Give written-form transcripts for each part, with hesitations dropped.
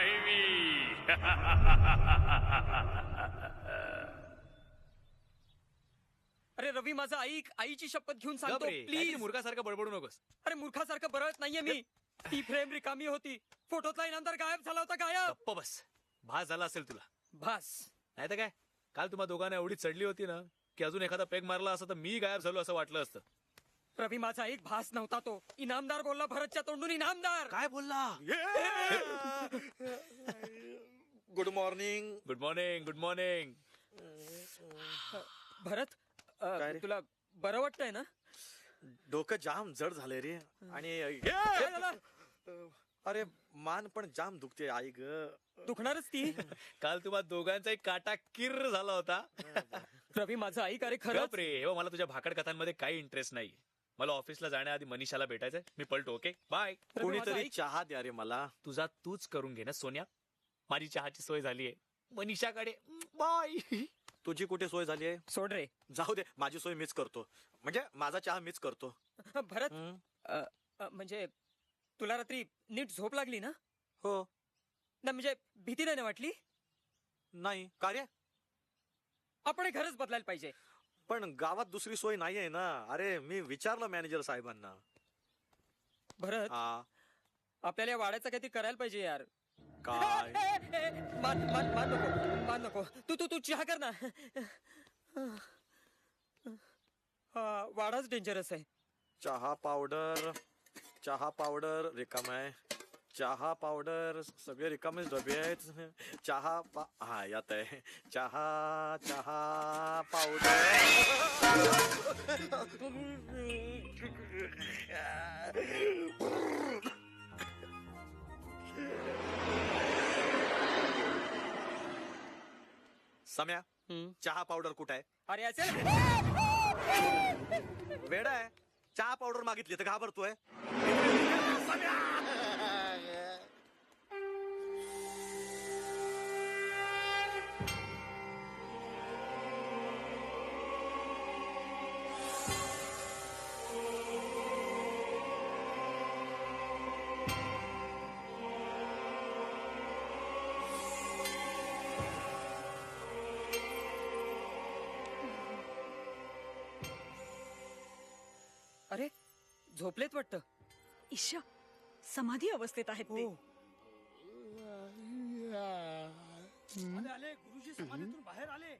आहे मी. अरे रवी माझा ऐक, आईची शपथ घेऊन सांगतो प्लीज प्लीज. मूर्खासारखं बडबडू नकोस. अरे मूर्खासारखं बरळत नाहीये मी. ती फ्रेम रिकामी होती, फोटोतला इनामदार गायब झाला होता. गायब. गप्प बस. भास झाला असेल तुला. भास. नाही तर काय, काल तुम्हा दोघांना एवढी चढली होती ना की अजून एखादा पेग मारला असता तर मी गायब झालो असं वाटलं असतं. रवी माझा एक भास नव्हता तो. इनामदार बोलला भरतच्या तोंडून. इनामदार. काय बोलला? Good morning. Good morning. Good morning. Bharat काय रे? तुला बरं वाटतंय ना? डोकं जाम जड झालंय रे. आणि काय झालं? अरे मान पण जाम दुखते आई ग. दुखणारच ती. काल तुम्हा दोघांचा काटा किर्र झाला होता. रवी माझं ऐक. अरे खरंच. गप रे. हे बघ, मला तुझ्या भाकड कथांमध्ये काही इंटरेस्ट नाही. मला ऑफिसला जाण्याआधी मनीषाला भेटायचंय. मी पळतो. Okay bye. रवी, माझं कोणीतरी ऐक. चहा द्या रे मला. तुझा तूच करून घे ना सोन्या. माझी चहाची सोय झालीये मनीषाकडे. बाय. तुझी कुठे सोय झाली आहे? सोड रे. जाऊ दे, माझी सोय मीच करतो. म्हणजे माझा चहा मीच करतो. भरत हं? म्हणजे तुला रात्री नीट झोप लागली ना? हो. नाही म्हणजे भीती नाही ना वाटली? नाही का रे? आपण हे घरच बदलायला पाहिजे. पण गावात दुसरी सोय नाहीये ना. अरे मी विचारलं मॅनेजर साहेबांना. भरत हा आपल्याला या वाड्याचं काहीतरी करायला पाहिजे यार. काय? मान मान मान नको. मान नको. तू तू तू चहा कर ना. हा वाडाच डेंजरस आहे. चहा पावडर रिकाम आहे. चहा पावडर सगळे रिकामेच डबे आहेत. हा यात आहे. चहा पावडर. सम्या, चहा पावडर कुठे आहे? अरे असेल. वेडा आहे. चहा पावडर मागितली तर घाबरतोय. अरे झोपलेत वाटतं. ईशा समाधी अवस्थेत आहेत ते. आले गुरुजी समाधीतून बाहेर आले.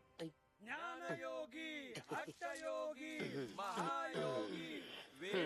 ज्ञानयोगी, हठयोगी, महायोगी.